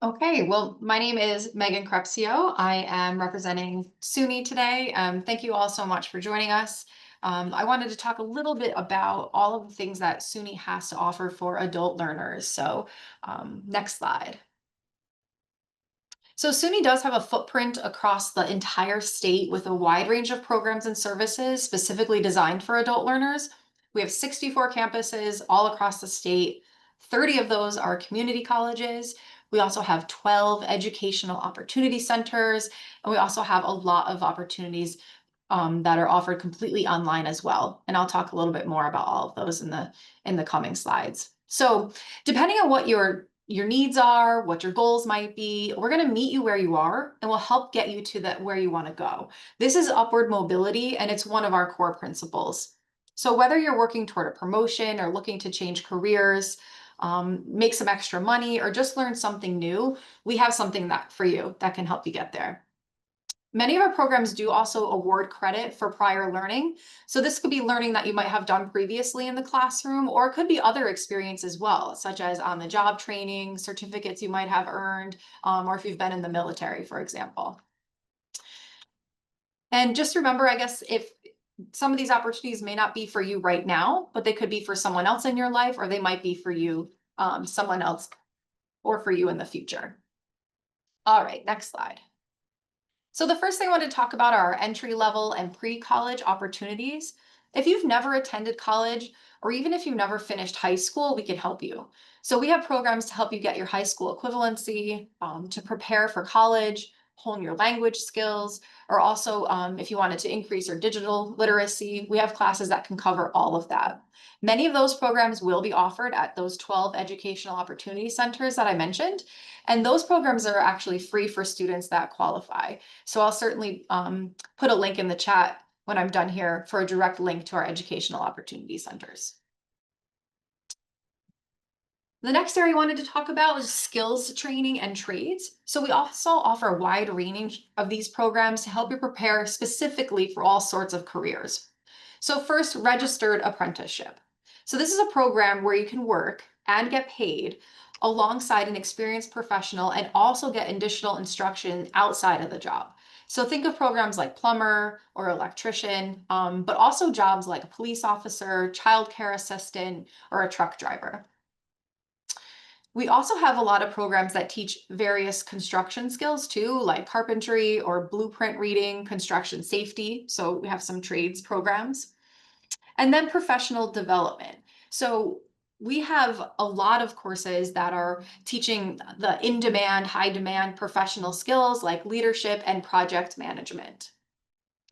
Okay, well, my name is Megan Crepsio. I am representing SUNY today. Thank you all so much for joining us. I wanted to talk a little bit about all of the things that SUNY has to offer for adult learners. Next slide. So SUNY does have a footprint across the entire state with a wide range of programs and services specifically designed for adult learners. We have 64 campuses all across the state. 30 of those are community colleges. We also have 12 educational opportunity centers, and we also have a lot of opportunities that are offered completely online as well. And I'll talk a little bit more about all of those in the coming slides. So depending on what your needs are, what your goals might be, we're going to meet you where you are and we'll help get you to where you want to go. This is upward mobility and it's one of our core principles. So whether you're working toward a promotion or looking to change careers, make some extra money, or just learn something new, we have something that for you that can help you get there. Many of our programs do also award credit for prior learning. So this could be learning that you might have done previously in the classroom, or it could be other experience as well, such as on-the-job training, certificates you might have earned, or if you've been in the military, for example. And just remember, I guess, if some of these opportunities may not be for you right now, but they could be for someone else in your life, or they might be for you, someone else, or for you in the future. All right, next slide. So the first thing I want to talk about are our entry level and pre-college opportunities. If you've never attended college, or even if you've never finished high school, we can help you. So we have programs to help you get your high school equivalency, to prepare for college, hone your language skills, or also if you wanted to increase your digital literacy, we have classes that can cover all of that. Many of those programs will be offered at those 12 educational opportunity centers that I mentioned. And those programs are actually free for students that qualify. So I'll certainly put a link in the chat when I'm done here for a direct link to our educational opportunity centers. The next area I wanted to talk about is skills training and trades. So we also offer a wide range of these programs to help you prepare specifically for all sorts of careers. So first, registered apprenticeship. So this is a program where you can work and get paid alongside an experienced professional and also get additional instruction outside of the job. So think of programs like plumber or electrician, but also jobs like a police officer, childcare assistant, or a truck driver. We also have a lot of programs that teach various construction skills too, like carpentry or blueprint reading, construction safety. So we have some trades programs. And then professional development. So we have a lot of courses that are teaching the in-demand, high-demand professional skills like leadership and project management.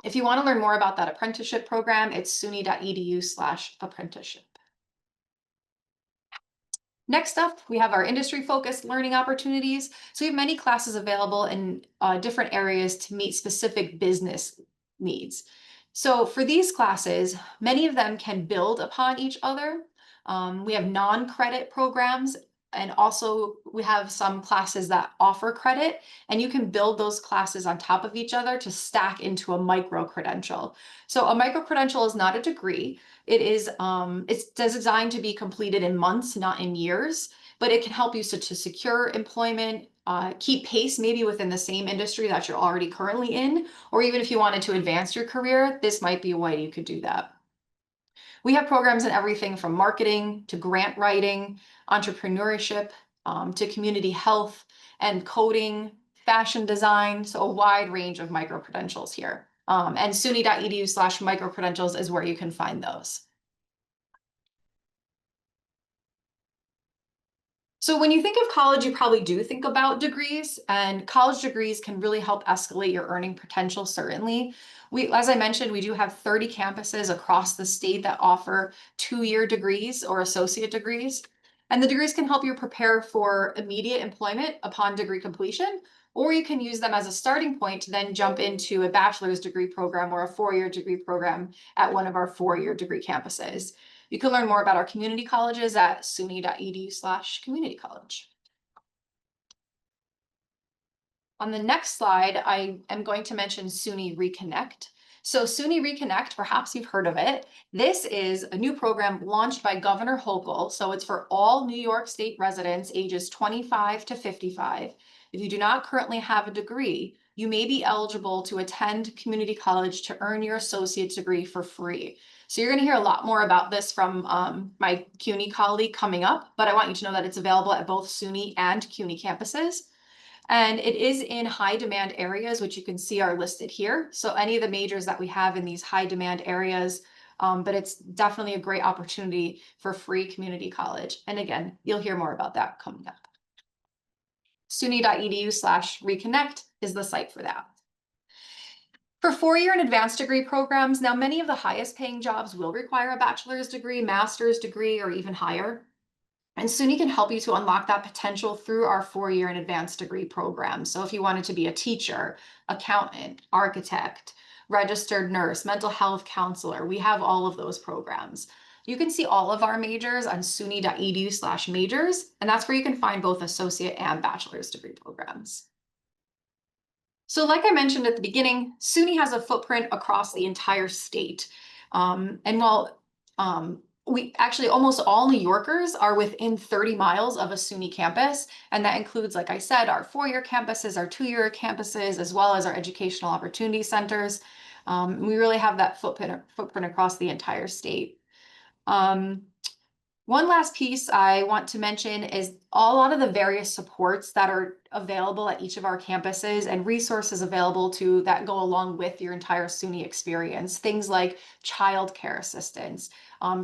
If you want to learn more about that apprenticeship program, it's suny.edu/apprenticeship. Next up, we have our industry-focused learning opportunities. So we have many classes available in different areas to meet specific business needs. So for these classes, many of them can build upon each other. We have non-credit programs, and also we have some classes that offer credit, and you can build those classes on top of each other to stack into a micro-credential. So a micro-credential is not a degree. It's designed to be completed in months, not in years, but it can help you to secure employment, keep pace maybe within the same industry that you're already currently in, or even if you wanted to advance your career, this might be a way you could do that. We have programs in everything from marketing to grant writing, entrepreneurship, to community health and coding, fashion design, so a wide range of micro-credentials here. And suny.edu/micro-credentials is where you can find those. So when you think of college, you probably do think about degrees, and college degrees can really help escalate your earning potential, certainly. As I mentioned, we do have 30 campuses across the state that offer 2-year degrees or associate degrees. And the degrees can help you prepare for immediate employment upon degree completion, or you can use them as a starting point to then jump into a bachelor's degree program or a 4-year degree program at one of our 4-year degree campuses. You can learn more about our community colleges at suny.edu/communitycollege. On the next slide, I am going to mention SUNY Reconnect. So SUNY Reconnect, perhaps you've heard of it. This is a new program launched by Governor Hochul. So it's for all New York State residents ages 25 to 55. If you do not currently have a degree, you may be eligible to attend community college to earn your associate's degree for free. So you're going to hear a lot more about this from my CUNY colleague coming up, but I want you to know that it's available at both SUNY and CUNY campuses. And it is in high demand areas, which you can see are listed here. So any of the majors that we have in these high demand areas, but it's definitely a great opportunity for free community college. And again, you'll hear more about that coming up. SUNY.edu/reconnect is the site for that. For four-year and advanced degree programs, now many of the highest paying jobs will require a bachelor's degree, master's degree, or even higher. And SUNY can help you to unlock that potential through our four-year and advanced degree program. So if you wanted to be a teacher, accountant, architect, registered nurse, mental health counselor, we have all of those programs. You can see all of our majors on suny.edu/majors, and that's where you can find both associate and bachelor's degree programs. So like I mentioned at the beginning, SUNY has a footprint across the entire state. And while we actually almost all New Yorkers are within 30 miles of a SUNY campus, and that includes, like I said, our four-year campuses, our two-year campuses, as well as our educational opportunity centers. We really have that footprint across the entire state. One last piece I want to mention is a lot of the various supports that are available at each of our campuses and resources available to that go along with your entire SUNY experience. Things like childcare assistance,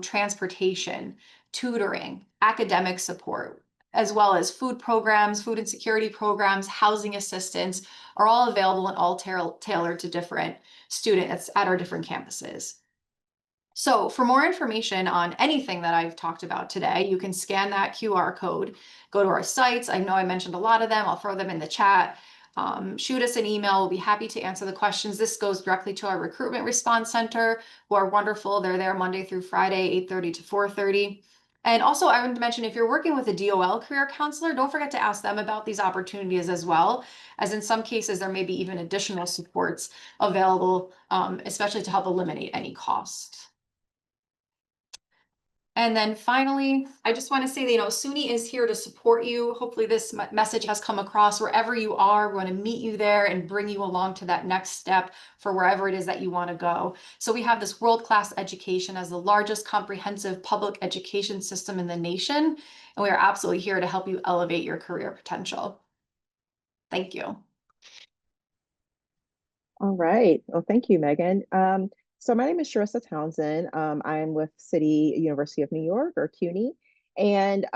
transportation, tutoring, academic support, as well as food programs, food insecurity programs, housing assistance are all available and all tailored to different students at our different campuses. So for more information on anything that I've talked about today, you can scan that QR code, go to our sites. I know I mentioned a lot of them. I'll throw them in the chat. Shoot us an email. We'll be happy to answer the questions. This goes directly to our recruitment response center, who are wonderful. They're there Monday through Friday, 8:30 to 4:30. And also, I wanted to mention, if you're working with a DOL career counselor, don't forget to ask them about these opportunities as well, as in some cases, there may be even additional supports available, especially to help eliminate any cost. And then finally, I just want to say that, SUNY is here to support you. Hopefully this message has come across wherever you are. We're going to meet you there and bring you along to that next step for wherever it is that you want to go. So we have this world-class education as the largest comprehensive public education system in the nation. And we are absolutely here to help you elevate your career potential. Thank you. All right. Well, thank you, Megan. So my name is Sharissa Townsend. I am with City University of New York, or CUNY. And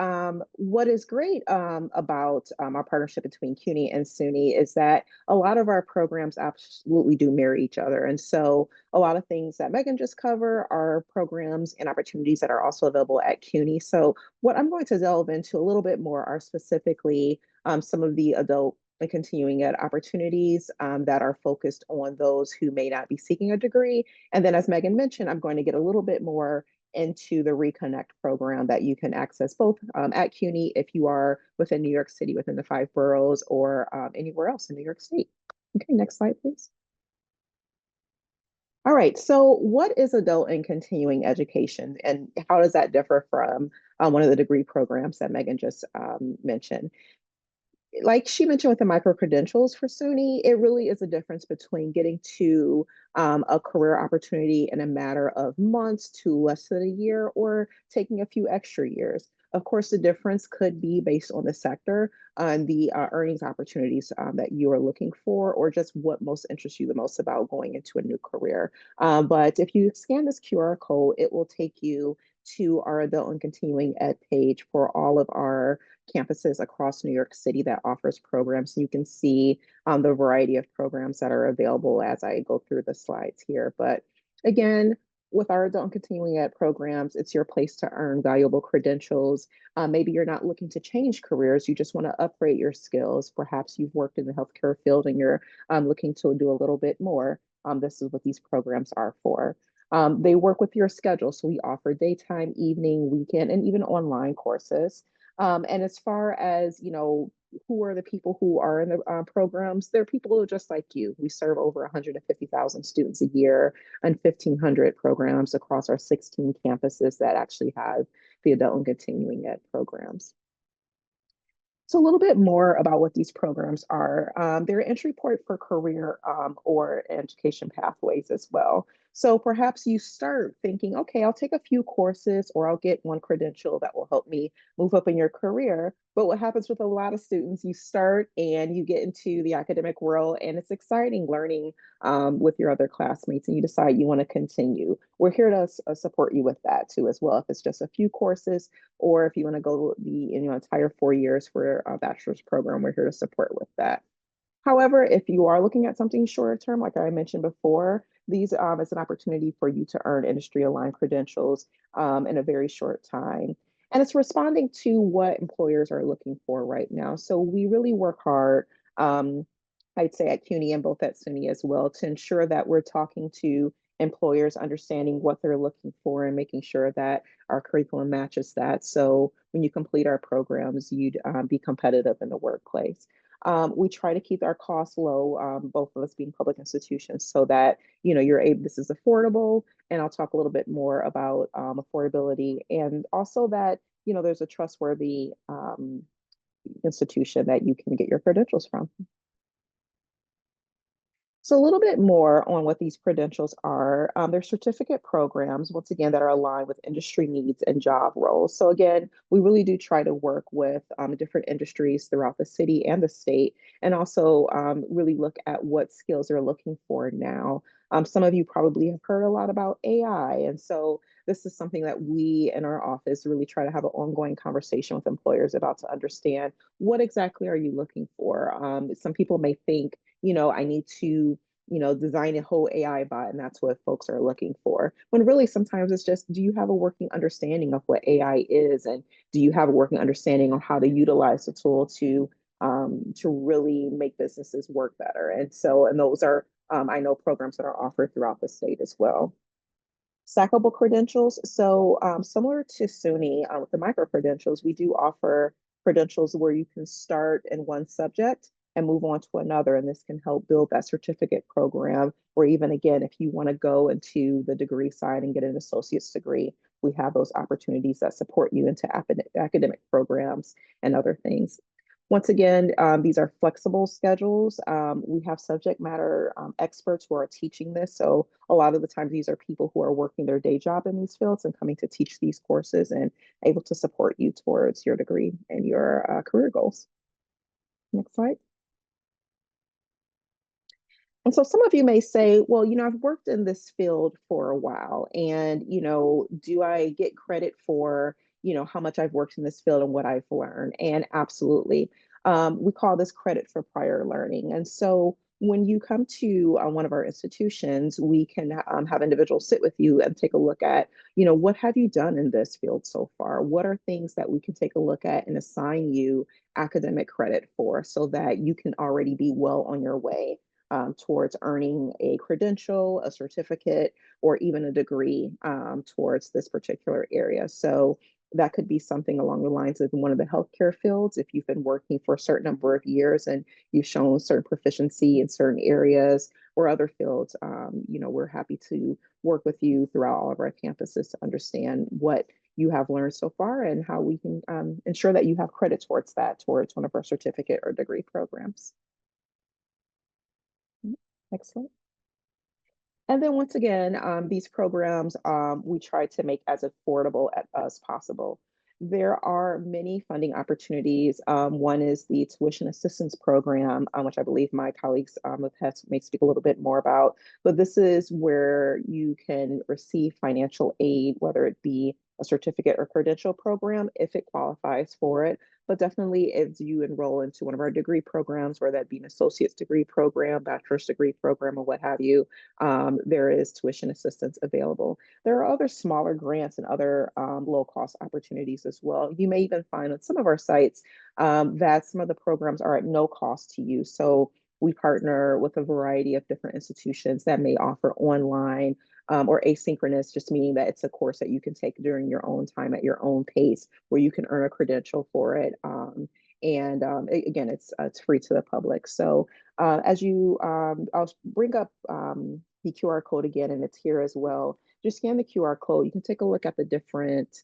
what is great about our partnership between CUNY and SUNY is that a lot of our programs absolutely do mirror each other. And so a lot of things that Megan just covered are programs and opportunities that are also available at CUNY. So what I'm going to delve into a little bit more are specifically some of the adult and continuing ed opportunities that are focused on those who may not be seeking a degree. And then, as Megan mentioned, I'm going to get a little bit more into the Reconnect program that you can access both at CUNY if you are within New York City, within the 5 boroughs, or anywhere else in New York State. Okay, next slide, please. All right, so what is adult and continuing education, and how does that differ from one of the degree programs that Megan just mentioned? Like she mentioned with the micro credentials for SUNY, it really is a difference between getting to a career opportunity in a matter of months to less than a year, or taking a few extra years. Of course, the difference could be based on the sector and the earnings opportunities that you are looking for, or just what most interests you the most about going into a new career. But if you scan this QR code, it will take you to our adult and continuing ed page for all of our campuses across New York City that offers programs. You can see the variety of programs that are available as I go through the slides here. But again, with our adult and continuing ed programs, it's your place to earn valuable credentials. Maybe you're not looking to change careers, you just want to upgrade your skills. Perhaps you've worked in the healthcare field and you're looking to do a little bit more. This is what these programs are for. They work with your schedule. So we offer daytime, evening, weekend, and even online courses. And as far as, who are the people who are in the programs? They're people who are just like you. We serve over 150,000 students a year and 1,500 programs across our 16 campuses that actually have the adult and continuing ed programs. So a little bit more about what these programs are. They're an entry point for career or education pathways as well. So perhaps you start thinking, okay, I'll take a few courses or I'll get one credential that will help me move up in your career. But what happens with a lot of students, you start and you get into the academic world and it's exciting learning with your other classmates and you decide you want to continue. We're here to support you with that too as well. If it's just a few courses, or if you want to go the entire 4 years for a bachelor's program, we're here to support with that. However, if you are looking at something shorter term, like I mentioned before, these is an opportunity for you to earn industry aligned credentials in a very short time. And it's responding to what employers are looking for right now. So we really work hard, I'd say at CUNY and both at SUNY as well, to ensure that we're talking to employers, understanding what they're looking for and making sure that our curriculum matches that. So when you complete our programs, you'd be competitive in the workplace. We try to keep our costs low, both of us being public institutions, so that you're able. This is affordable, and I'll talk a little bit more about affordability, and also that there's a trustworthy institution that you can get your credentials from. So a little bit more on what these credentials are. They're certificate programs, once again, that are aligned with industry needs and job roles. So again, we really do try to work with different industries throughout the city and the state, and also really look at what skills they're looking for now. Some of you probably have heard a lot about AI, and so this is something that we in our office really try to have an ongoing conversation with employers about to understand what exactly are you looking for. Some people may think, I need to, design a whole AI bot, and that's what folks are looking for. When really sometimes it's just, do you have a working understanding of what AI is, and do you have a working understanding on how to utilize the tool to really make businesses work better? And so, and those are, I know, programs that are offered throughout the state as well. Stackable credentials. So similar to SUNY with the micro credentials, we do offer credentials where you can start in one subject and move on to another. And this can help build that certificate program. Or even again, if you want to go into the degree side and get an associate's degree, we have those opportunities that support you into academic programs and other things. Once again, these are flexible schedules. We have subject matter experts who are teaching this. So a lot of the times these are people who are working their day job in these fields and coming to teach these courses and able to support you towards your degree and your career goals. Next slide. And so some of you may say, well, I've worked in this field for a while, and, do I get credit for, how much I've worked in this field and what I've learned? And absolutely. We call this credit for prior learning. And so when you come to one of our institutions, we can have individuals sit with you and take a look at, what have you done in this field so far? What are things that we can take a look at and assign you academic credit for, so that you can already be well on your way towards earning a credential, a certificate, or even a degree towards this particular area. So that could be something along the lines of one of the healthcare fields. If you've been working for a certain number of years and you've shown certain proficiency in certain areas, or other fields, we're happy to work with you throughout all of our campuses to understand what you have learned so far and how we can ensure that you have credit towards that, towards one of our certificate or degree programs. Excellent. And then once again, these programs we try to make as affordable as possible. There are many funding opportunities. One is the tuition assistance program, which I believe my colleagues with HESC may speak a little bit more about. But this is where you can receive financial aid, whether it be a certificate or credential program, if it qualifies for it. But definitely, as you enroll into one of our degree programs, whether that be an associate's degree program, bachelor's degree program, or what have you, there is tuition assistance available. There are other smaller grants and other low cost opportunities as well. You may even find on some of our sites that some of the programs are at no cost to you. So we partner with a variety of different institutions that may offer online or asynchronous, just meaning that it's a course that you can take during your own time at your own pace, where you can earn a credential for it. And again, it's free to the public. So I'll bring up the QR code again, and it's here as well. Just scan the QR code. You can take a look at the different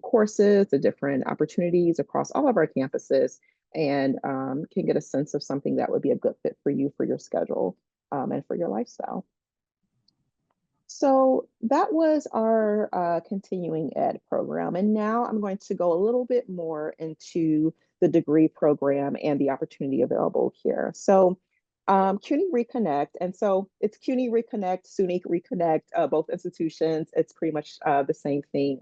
courses, the different opportunities across all of our campuses, and can get a sense of something that would be a good fit for you, for your schedule, and for your lifestyle. So that was our continuing ed program. And now I'm going to go a little bit more into the degree program and the opportunity available here. So CUNY Reconnect, and so it's CUNY Reconnect, SUNY Reconnect, both institutions. It's pretty much the same thing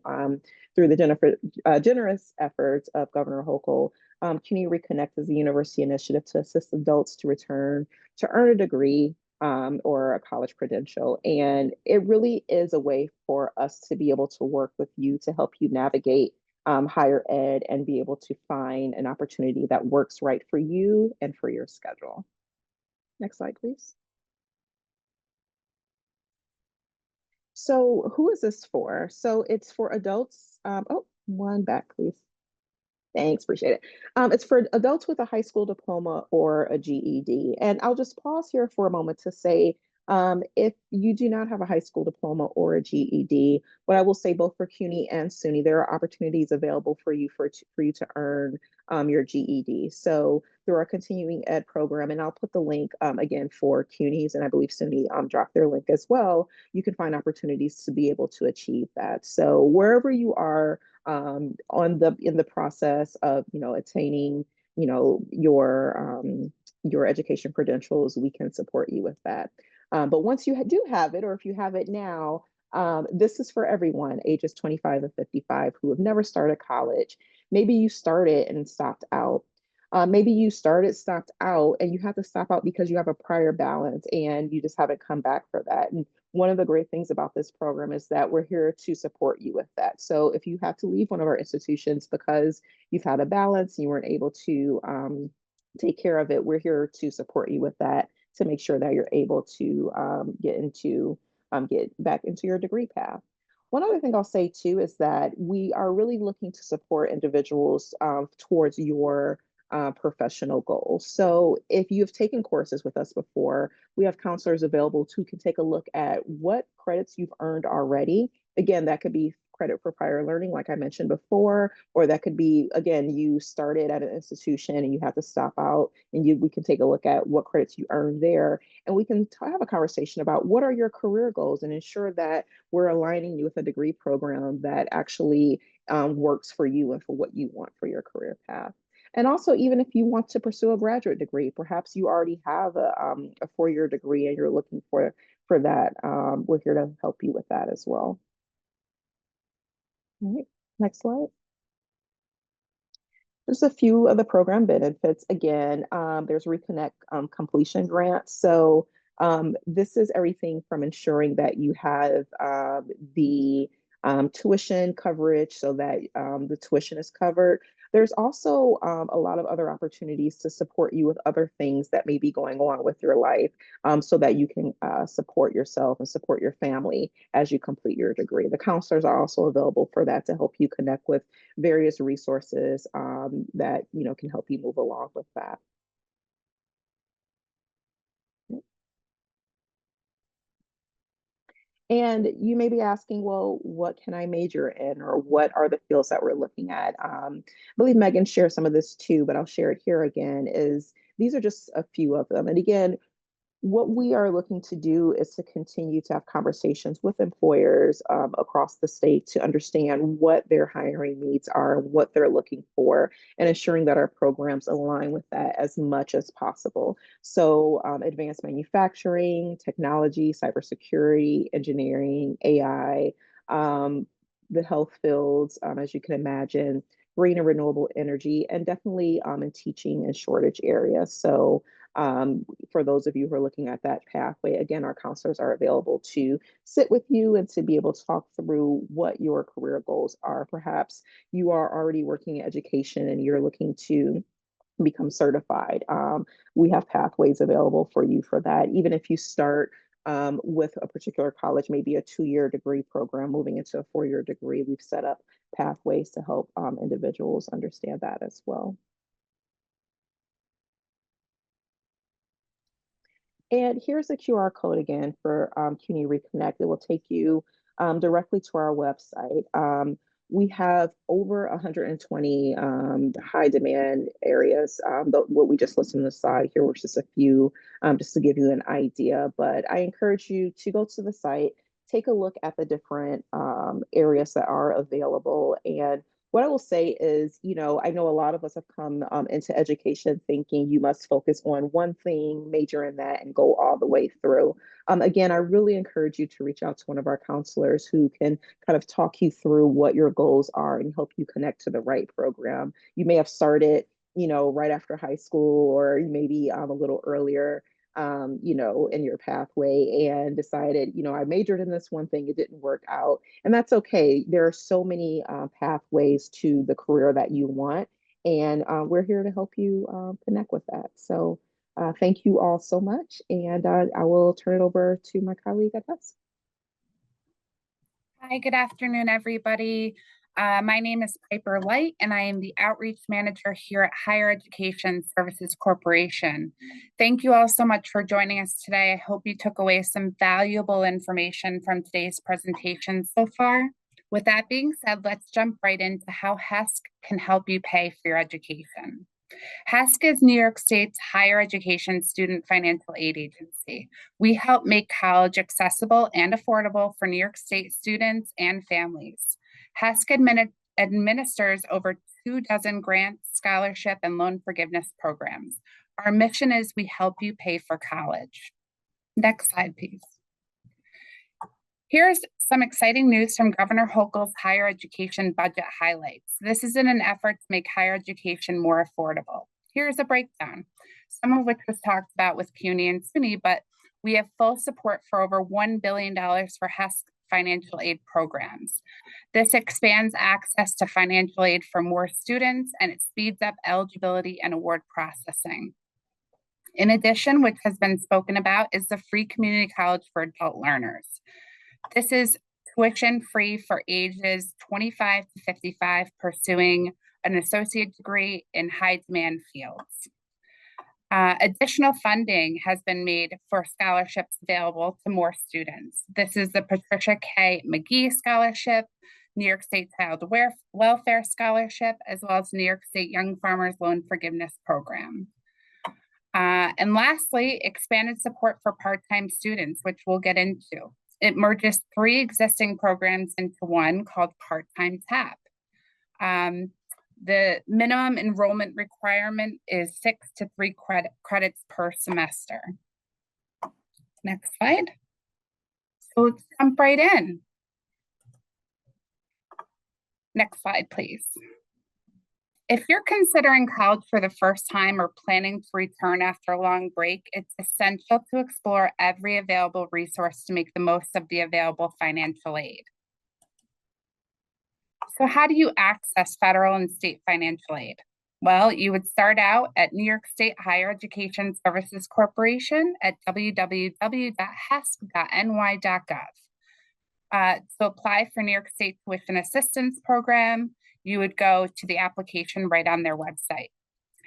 through the generous efforts of Governor Hochul. CUNY Reconnect is a university initiative to assist adults to return to earn a degree or a college credential. And it really is a way for us to be able to work with you to help you navigate higher ed and be able to find an opportunity that works right for you and for your schedule. Next slide, please. So who is this for? So it's for adults. Oh, one back, please. Thanks, appreciate it. It's for adults with a high school diploma or a GED. And I'll just pause here for a moment to say, if you do not have a high school diploma or a GED, what I will say both for CUNY and SUNY, there are opportunities available for you for you to earn your GED. So through our continuing ed program, and I'll put the link again for CUNY's, and I believe SUNY dropped their link as well, you can find opportunities to be able to achieve that. So wherever you are, in the process of attaining your education credentials, we can support you with that. But once you do have it, or if you have it now, this is for everyone ages 25 and 55 who have never started college. Maybe you started and stopped out. Maybe you started, stopped out, and you have to stop out because you have a prior balance and you just haven't come back for that. And one of the great things about this program is that we're here to support you with that. So if you have to leave one of our institutions because you've had a balance, you weren't able to take care of it, we're here to support you with that to make sure that you're able to get back into your degree path. One other thing I'll say too is that we are really looking to support individuals towards your professional goals. So if you've taken courses with us before, we have counselors available who can take a look at what credits you've earned already. Again, that could be credit for prior learning, like I mentioned before, or that could be, again, you started at an institution and you have to stop out, and we can take a look at what credits you earned there. And we can have a conversation about what are your career goals and ensure that we're aligning you with a degree program that actually works for you and for what you want for your career path. And also, even if you want to pursue a graduate degree, perhaps you already have a four-year degree and you're looking for that. We're here to help you with that as well. All right, next slide. There's a few of the program benefits. Again, there's Reconnect completion grants. So this is everything from ensuring that you have the tuition coverage so that the tuition is covered. There's also a lot of other opportunities to support you with other things that may be going on with your life so that you can support yourself and support your family as you complete your degree. The counselors are also available for that to help you connect with various resources that can help you move along with that. And you may be asking, well, what can I major in, or what are the fields that we're looking at? I believe Megan shared some of this too, but I'll share it here again. Is these are just a few of them. And again, what we are looking to do is to continue to have conversations with employers across the state to understand what their hiring needs are, what they're looking for, and ensuring that our programs align with that as much as possible. So advanced manufacturing, technology, cybersecurity, engineering, AI, the health fields, as you can imagine, green and renewable energy, and definitely in teaching and shortage areas. So for those of you who are looking at that pathway, again, our counselors are available to sit with you and to be able to talk through what your career goals are. Perhaps you are already working in education and you're looking to become certified. We have pathways available for you for that. Even if you start with a particular college, maybe a 2-year degree program, moving into a 4-year degree, we've set up pathways to help individuals understand that as well. And here's the QR code again for CUNY Reconnect. It will take you directly to our website. We have over 120 high demand areas. What we just listed on the side here was just a few, just to give you an idea. But I encourage you to go to the site, take a look at the different areas that are available. And what I will say is, I know a lot of us have come into education thinking you must focus on one thing, major in that, and go all the way through. Again, I really encourage you to reach out to one of our counselors who can kind of talk you through what your goals are and help you connect to the right program. You may have started, right after high school, or maybe a little earlier, in your pathway and decided, I majored in this one thing, it didn't work out. And that's okay. There are so many pathways to the career that you want. And we're here to help you connect with that. So thank you all so much. And I will turn it over to my colleague at HESC. Hi, good afternoon, everybody. My name is Piper Light, and I am the Outreach Manager here at Higher Education Services Corporation. Thank you all so much for joining us today. I hope you took away some valuable information from today's presentation so far. With that being said, let's jump right into how HESC can help you pay for your education. HESC is New York State's higher education student financial aid agency. We help make college accessible and affordable for New York State students and families. HESC administers over 24 grants, scholarship, and loan forgiveness programs. Our mission is we help you pay for college. Next slide, please. Here's some exciting news from Governor Hochul's higher education budget highlights. This is in an effort to make higher education more affordable. Here's a breakdown, some of which was talked about with CUNY and SUNY, but we have full support for over $1 billion for HESC financial aid programs. This expands access to financial aid for more students, and it speeds up eligibility and award processing. In addition, which has been spoken about, is the free community college for adult learners. This is tuition free for ages 25 to 55 pursuing an associate degree in high demand fields. Additional funding has been made for scholarships available to more students. This is the Patricia K. McGee Scholarship, New York State Child Welfare Scholarship, as well as New York State Young Farmers Loan Forgiveness Program. And lastly, expanded support for part-time students, which we'll get into. It merges 3 existing programs into one called Part-Time TAP. The minimum enrollment requirement is 6 to 3 credits per semester. Next slide. So let's jump right in. Next slide, please. If you're considering college for the first time or planning to return after a long break, it's essential to explore every available resource to make the most of the available financial aid. So how do you access federal and state financial aid? Well, you would start out at New York State Higher Education Services Corporation at www.hesc.ny.gov. To apply for New York State Tuition Assistance Program, you would go to the application right on their website.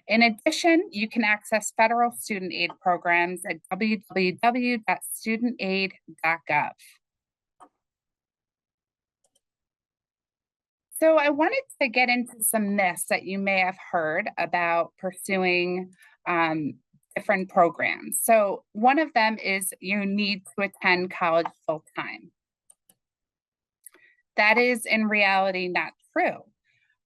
In addition, you can access federal student aid programs at www.studentaid.gov. So I wanted to get into some myths that you may have heard about pursuing different programs. So one of them is you need to attend college full-time. That is in reality not true.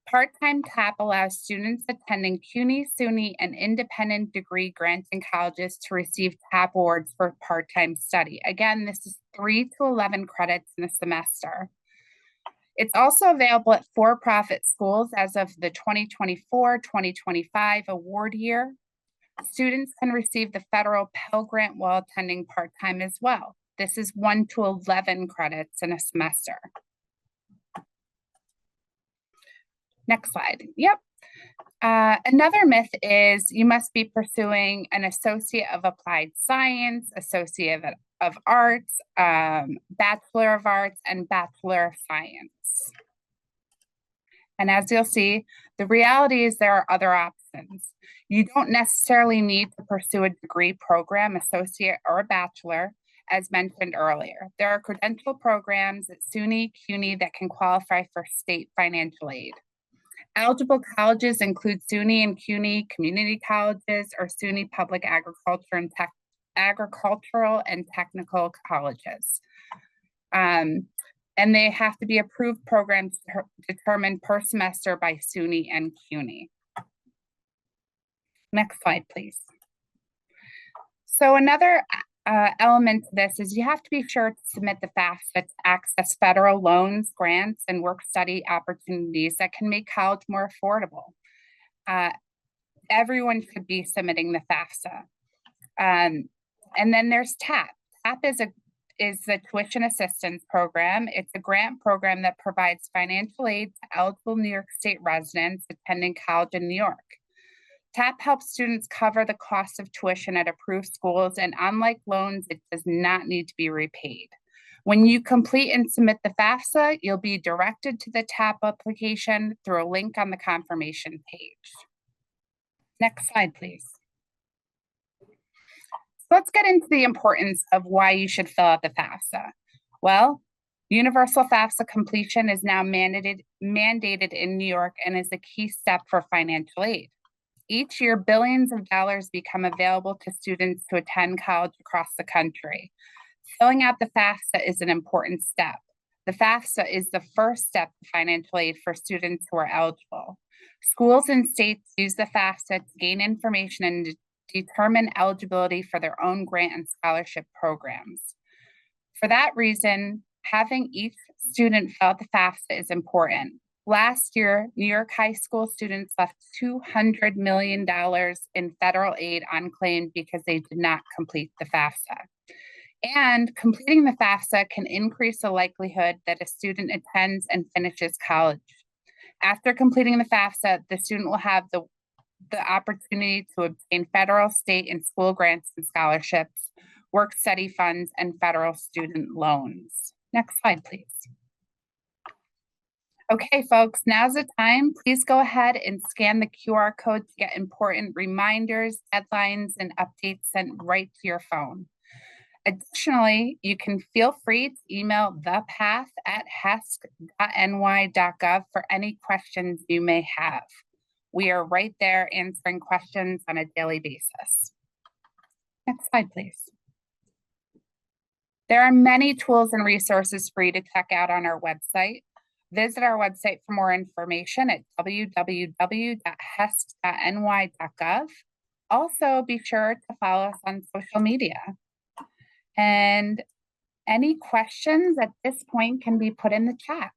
Part-time TAP allows students attending CUNY, SUNY, and independent degree granting colleges to receive TAP awards for part-time study. Again, this is 3 to 11 credits in a semester. It's also available at for-profit schools as of the 2024-2025 award year. Students can receive the federal Pell Grant while attending part-time as well. This is 1 to 11 credits in a semester. Next slide. Yep. Another myth is you must be pursuing an Associate of Applied Science, Associate of Arts, Bachelor of Arts, and Bachelor of Science. And as you'll see, the reality is there are other options. You don't necessarily need to pursue a degree program, associate, or a bachelor, as mentioned earlier. There are credential programs at SUNY, CUNY that can qualify for state financial aid. Eligible colleges include SUNY and CUNY, community colleges, or SUNY public agricultural and technical colleges. And they have to be approved programs determined per semester by SUNY and CUNY. Next slide, please. So another element to this is you have to be sure to submit the FAFSA to access federal loans, grants, and work-study opportunities that can make college more affordable. Everyone should be submitting the FAFSA. And then there's TAP. TAP is the tuition assistance program. It's a grant program that provides financial aid to eligible New York State residents attending college in New York. TAP helps students cover the cost of tuition at approved schools, and unlike loans, it does not need to be repaid. When you complete and submit the FAFSA, you'll be directed to the TAP application through a link on the confirmation page. Next slide, please. Let's get into the importance of why you should fill out the FAFSA. Well, universal FAFSA completion is now mandated in New York and is a key step for financial aid. Each year, billions of dollars become available to students to attend college across the country. Filling out the FAFSA is an important step. The FAFSA is the first step to financial aid for students who are eligible. Schools and states use the FAFSA to gain information and determine eligibility for their own grant and scholarship programs. For that reason, having each student fill out the FAFSA is important. Last year, New York high school students left $200 million in federal aid unclaimed because they did not complete the FAFSA. And completing the FAFSA can increase the likelihood that a student attends and finishes college. After completing the FAFSA, the student will have the opportunity to obtain federal, state, and school grants and scholarships, work study funds, and federal student loans. Next slide, please. Okay, folks, now's the time. Please go ahead and scan the QR code to get important reminders, deadlines, and updates sent right to your phone. Additionally, you can feel free to email thepath@hesc.ny.gov for any questions you may have. We are right there answering questions on a daily basis. Next slide, please. There are many tools and resources for you to check out on our website. Visit our website for more information at www.hesc.ny.gov. Also, be sure to follow us on social media. And any questions at this point can be put in the chat.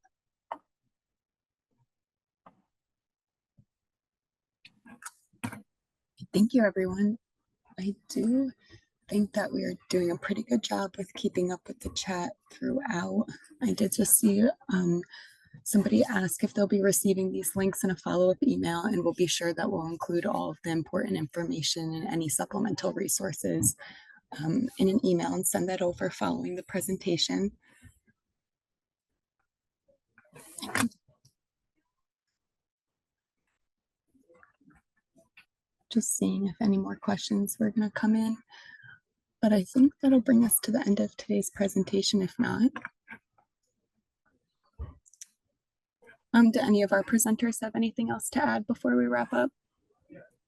Thank you, everyone. I do think that we are doing a pretty good job with keeping up with the chat throughout. I did just see somebody ask if they'll be receiving these links in a follow-up email, and we'll be sure that we'll include all of the important information and any supplemental resources in an email and send that over following the presentation. Just seeing if any more questions were going to come in, but I think that'll bring us to the end of today's presentation, if not. Do any of our presenters have anything else to add before we wrap up?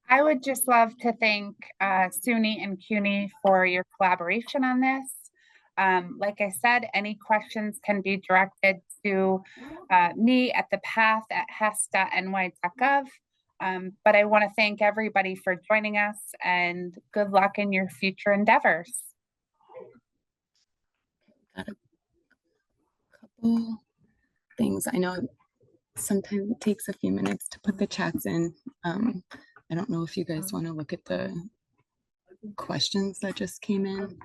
I would just love to thank SUNY and CUNY for your collaboration on this. Like I said, any questions can be directed to me at thepath@hesc.ny.gov. But I want to thank everybody for joining us, and good luck in your future endeavors. Got a couple things. I know sometimes it takes a few minutes to put the chats in. I don't know if you guys want to look at the questions that just came in.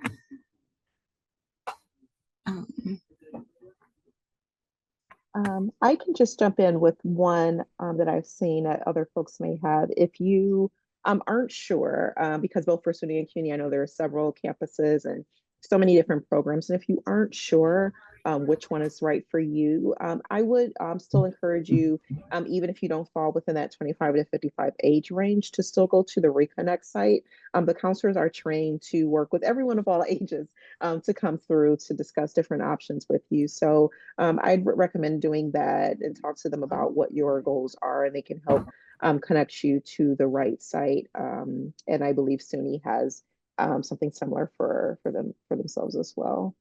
I can just jump in with one that I've seen that other folks may have. If you aren't sure, because both for SUNY and CUNY, I know there are several campuses and so many different programs. And if you aren't sure which one is right for you. I would still encourage you, even if you don't fall within that 25 to 55 age range, to still go to the Reconnect site. The counselors are trained to work with everyone of all ages to come through to discuss different options with you. So I'd recommend doing that and talk to them about what your goals are, and they can help connect you to the right site. And I believe SUNY has something similar for themselves as well.